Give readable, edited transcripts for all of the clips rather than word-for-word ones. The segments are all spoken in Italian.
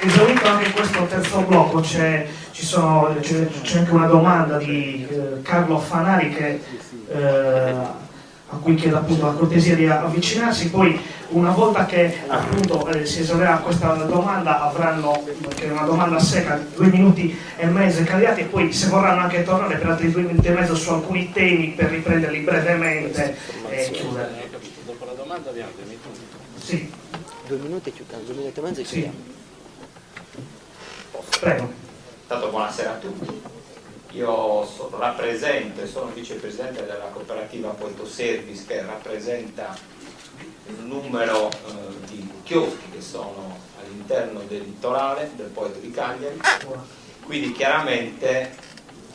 Esaurito anche questo terzo blocco, c'è anche una domanda di Carlo Fanari a cui chiedo appunto la cortesia di avvicinarsi. Poi una volta che appunto si esaurirà questa domanda avranno, che è una domanda secca, 2 minuti e mezzo candidati, e poi se vorranno anche tornare per altri 2 minuti e mezzo su alcuni temi per riprenderli brevemente e chiudere. Dopo la domanda abbiamo 2 minuti. Sì. 2 minuti e 2 minuti e mezzo e chiudiamo. Prego. Intanto buonasera a tutti. Io rappresento e sono vicepresidente della cooperativa Poeto Service, che rappresenta un numero di chioschi che sono all'interno del litorale del Poeto di Cagliari. Quindi chiaramente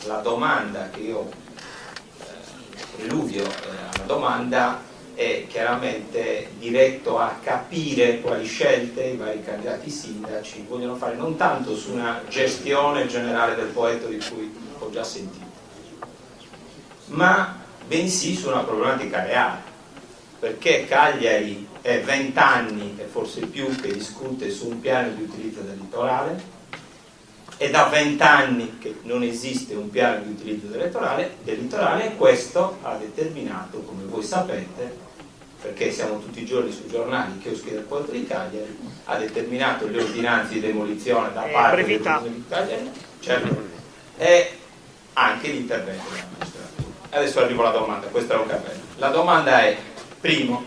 la domanda che io preludio alla domanda è chiaramente diretto a capire quali scelte i vari candidati sindaci vogliono fare, non tanto su una gestione generale del Poeto di cui ho già sentito, ma bensì su una problematica reale, perché Cagliari è 20 anni e forse più che discute su un piano di utilizzo del litorale, e da 20 anni che non esiste un piano di utilizzo del litorale, e questo ha determinato, come voi sapete, perché siamo tutti i giorni sui giornali, chioschi del Poeto di Cagliari, ha determinato le ordinanze di demolizione da parte del Comune di Cagliari, certo, e anche l'intervento della magistratura. Adesso arrivo alla domanda, questo è un cappello. La domanda è, primo,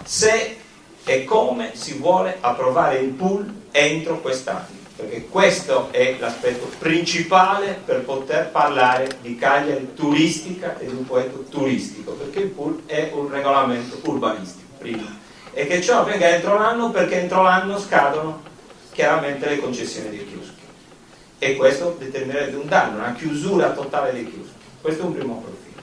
se e come si vuole approvare il pool entro quest'anno, perché questo è l'aspetto principale per poter parlare di Cagliari turistica e di un Poeto turistico, perché il pool è un regolamento urbanistico, prima, e che ciò avvenga entro l'anno, perché entro l'anno scadono chiaramente le concessioni dei chioschi, e questo determinerebbe un danno, una chiusura totale dei chioschi. Questo è un primo profilo,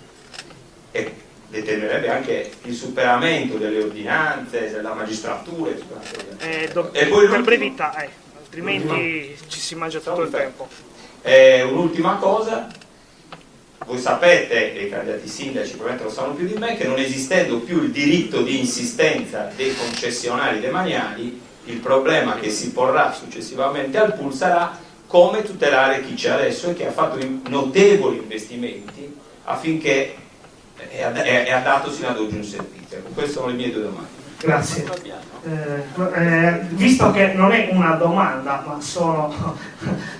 e determinerebbe anche il superamento delle ordinanze, della magistratura e poi per brevità, altrimenti ci si mangia tutto il tempo. Un'ultima cosa, voi sapete, e i candidati sindaci probabilmente lo sanno più di me, che non esistendo più il diritto di insistenza dei concessionari demaniali, il problema che si porrà successivamente al pool sarà come tutelare chi c'è adesso e che ha fatto notevoli investimenti affinché è dato sino ad oggi un servizio. Queste sono le mie 2 domande. Grazie. Visto che non è una domanda, ma sono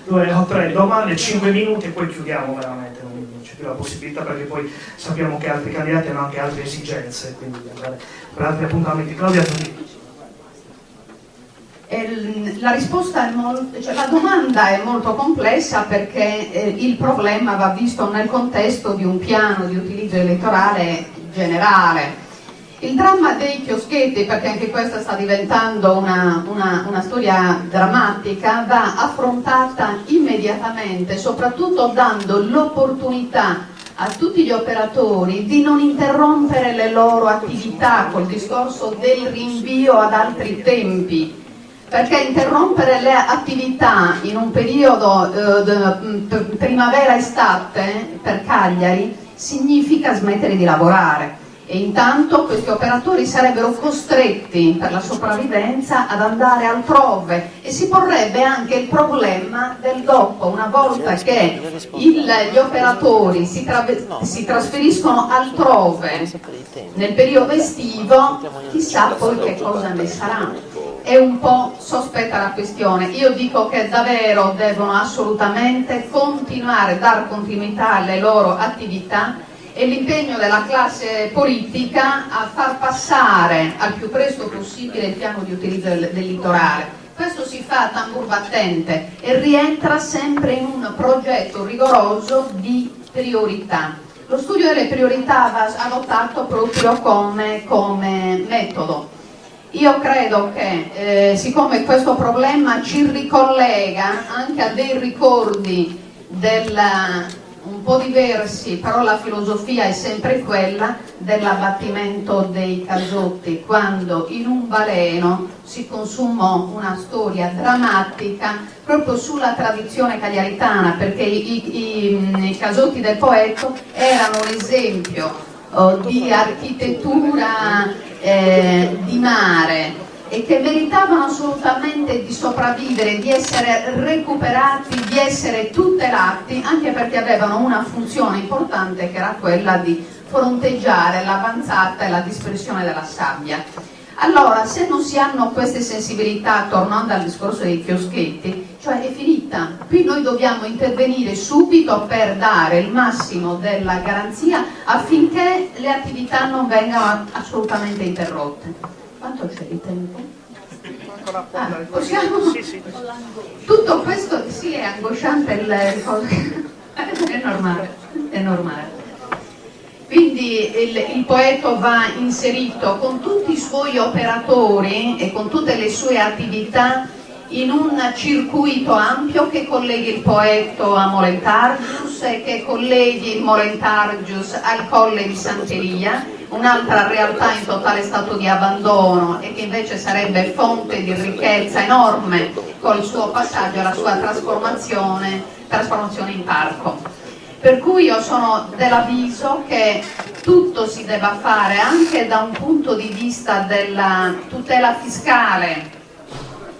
2 o 3 domande, 5 minuti e poi chiudiamo veramente, non c'è più la possibilità, perché poi sappiamo che altri candidati hanno anche altre esigenze, quindi andare per altri appuntamenti. Claudia, la risposta è la domanda è molto complessa, perché il problema va visto nel contesto di un piano di utilizzo elettorale generale. Il dramma dei chioschetti, perché anche questa sta diventando una storia drammatica, va affrontata immediatamente, soprattutto dando l'opportunità a tutti gli operatori di non interrompere le loro attività col discorso del rinvio ad altri tempi, perché interrompere le attività in un periodo primavera-estate per Cagliari significa smettere di lavorare, e intanto questi operatori sarebbero costretti per la sopravvivenza ad andare altrove, e si porrebbe anche il problema del dopo, una volta che gli operatori si trasferiscono altrove nel periodo estivo, chissà poi che cosa ne sarà. È un po' sospetta la questione. Io dico che davvero devono assolutamente continuare, dar continuità alle loro attività, e l'impegno della classe politica a far passare al più presto possibile il piano di utilizzo del litorale. Questo si fa a tambur battente e rientra sempre in un progetto rigoroso di priorità. Lo studio delle priorità va adottato proprio come metodo. Io credo che siccome questo problema ci ricollega anche a dei ricordi un po' diversi, però la filosofia è sempre quella dell'abbattimento dei casotti, quando in un baleno si consumò una storia drammatica proprio sulla tradizione cagliaritana, perché i casotti del Poeto erano l'esempio di architettura di mare, e e che meritavano assolutamente di sopravvivere, di essere recuperati, di essere tutelati, anche perché avevano una funzione importante che era quella di fronteggiare l'avanzata e la dispersione della sabbia. Allora, se non si hanno queste sensibilità, tornando al discorso dei chioschetti, cioè è finita. Qui noi dobbiamo intervenire subito per dare il massimo della garanzia affinché le attività non vengano assolutamente interrotte. Quanto c'è di tempo? Possiamo? Sì. Tutto questo sì, è angosciante, è normale. Quindi il Poetto va inserito con tutti i suoi operatori e con tutte le sue attività in un circuito ampio che colleghi il Poetto a Molentargius e che colleghi il Molentargius al Colle di Sant'Elia, un'altra realtà in totale stato di abbandono e che invece sarebbe fonte di ricchezza enorme col suo passaggio alla sua trasformazione in parco. Per cui io sono dell'avviso che tutto si debba fare anche da un punto di vista della tutela fiscale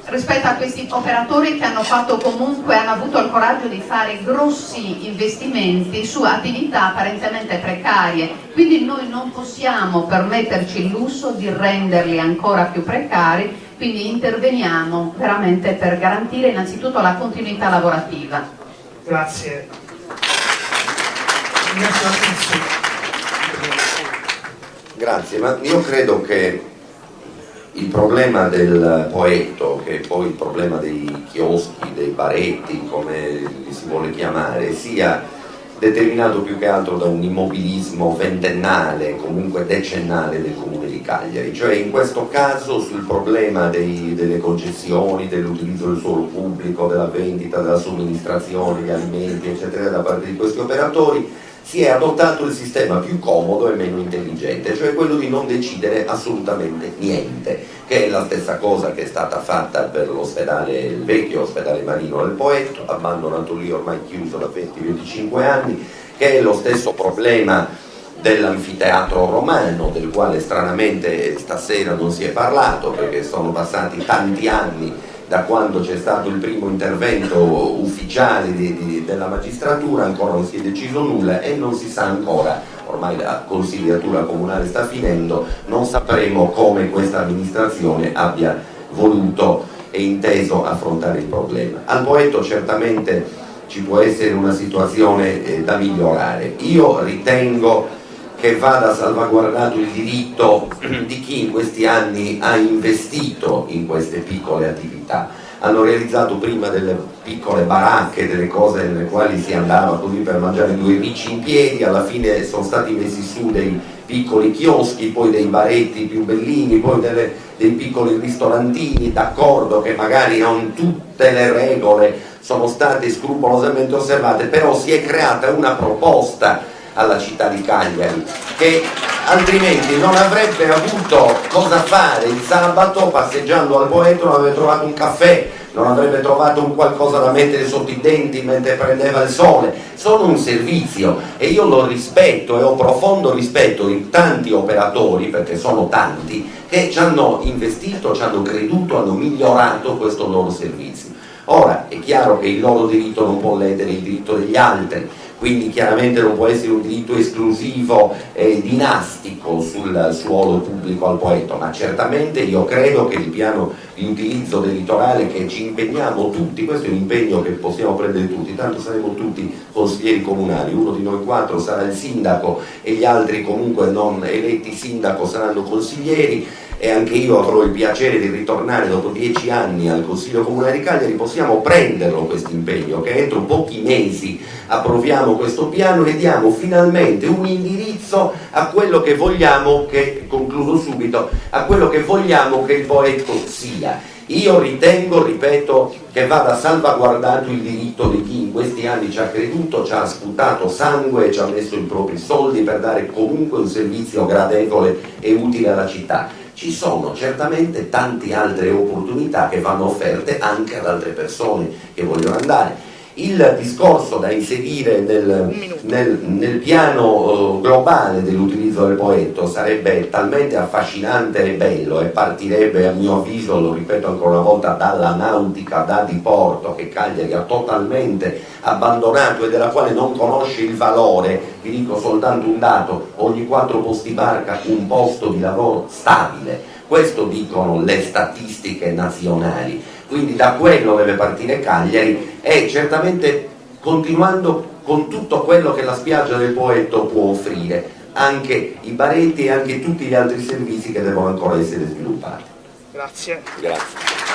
rispetto a questi operatori che hanno avuto il coraggio di fare grossi investimenti su attività apparentemente precarie. Quindi noi non possiamo permetterci il lusso di renderli ancora più precari, quindi interveniamo veramente per garantire innanzitutto la continuità lavorativa. Grazie. Grazie, ma io credo che il problema del Poetto, che è poi il problema dei chioschi, dei baretti, come li si vuole chiamare, sia determinato più che altro da un immobilismo ventennale, comunque decennale del Comune di Cagliari. Cioè in questo caso sul problema delle concessioni, dell'utilizzo del suolo pubblico, della vendita, della somministrazione di alimenti, eccetera, da parte di questi operatori, si è adottato il sistema più comodo e meno intelligente, cioè quello di non decidere assolutamente niente, che è la stessa cosa che è stata fatta per il vecchio ospedale marino del Poetto, abbandonato lì ormai chiuso da 20-25 anni, che è lo stesso problema dell'anfiteatro romano, del quale stranamente stasera non si è parlato perché sono passati tanti anni da quando c'è stato il primo intervento ufficiale della magistratura, ancora non si è deciso nulla e non si sa ancora, ormai la consigliatura comunale sta finendo, non sapremo come questa amministrazione abbia voluto e inteso affrontare il problema. Al Poetto certamente ci può essere una situazione da migliorare. Io ritengo che vada salvaguardato il diritto di chi in questi anni ha investito in queste piccole attività. Hanno realizzato prima delle piccole baracche, delle cose nelle quali si andava così per mangiare due ricci in piedi, alla fine sono stati messi su dei piccoli chioschi, poi dei baretti più bellini, poi dei piccoli ristorantini, d'accordo che magari non tutte le regole sono state scrupolosamente osservate, però si è creata una proposta alla città di Cagliari che altrimenti non avrebbe avuto cosa fare il sabato passeggiando al Poetto, non avrebbe trovato un caffè, non avrebbe trovato un qualcosa da mettere sotto i denti mentre prendeva il sole. Sono un servizio e io lo rispetto e ho profondo rispetto di tanti operatori, perché sono tanti, che ci hanno investito, ci hanno creduto, hanno migliorato questo loro servizio. Ora è chiaro che il loro diritto non può ledere il diritto degli altri, quindi chiaramente non può essere un diritto esclusivo e dinastico sul suolo pubblico al Poetto, ma certamente io credo che il piano di utilizzo del litorale che ci impegniamo tutti, questo è un impegno che possiamo prendere tutti, tanto saremo tutti consiglieri comunali, uno di noi 4 sarà il sindaco e gli altri comunque non eletti sindaco saranno consiglieri, e anche io avrò il piacere di ritornare dopo 10 anni al Consiglio Comunale di Cagliari. Possiamo prenderlo questo impegno, che entro pochi mesi approviamo questo piano e diamo finalmente un indirizzo a quello che vogliamo che, concludo subito, a quello che vogliamo che il Poetto sia. Io ritengo, ripeto, che vada salvaguardato il diritto di chi in questi anni ci ha creduto, ci ha sputato sangue e ci ha messo i propri soldi per dare comunque un servizio gradevole e utile alla città. Ci sono certamente tante altre opportunità che vanno offerte anche ad altre persone che vogliono andare. Il discorso da inserire nel piano globale dell'utilizzo del Poetto sarebbe talmente affascinante e bello, e partirebbe, a mio avviso, lo ripeto ancora una volta, dalla nautica da diporto che Cagliari ha totalmente abbandonato e della quale non conosce il valore. Vi dico soltanto un dato: ogni 4 posti barca un posto di lavoro stabile. Questo dicono le statistiche nazionali. Quindi da quello deve partire Cagliari, e certamente continuando con tutto quello che la spiaggia del Poetto può offrire, anche i baretti e anche tutti gli altri servizi che devono ancora essere sviluppati. Grazie. Grazie.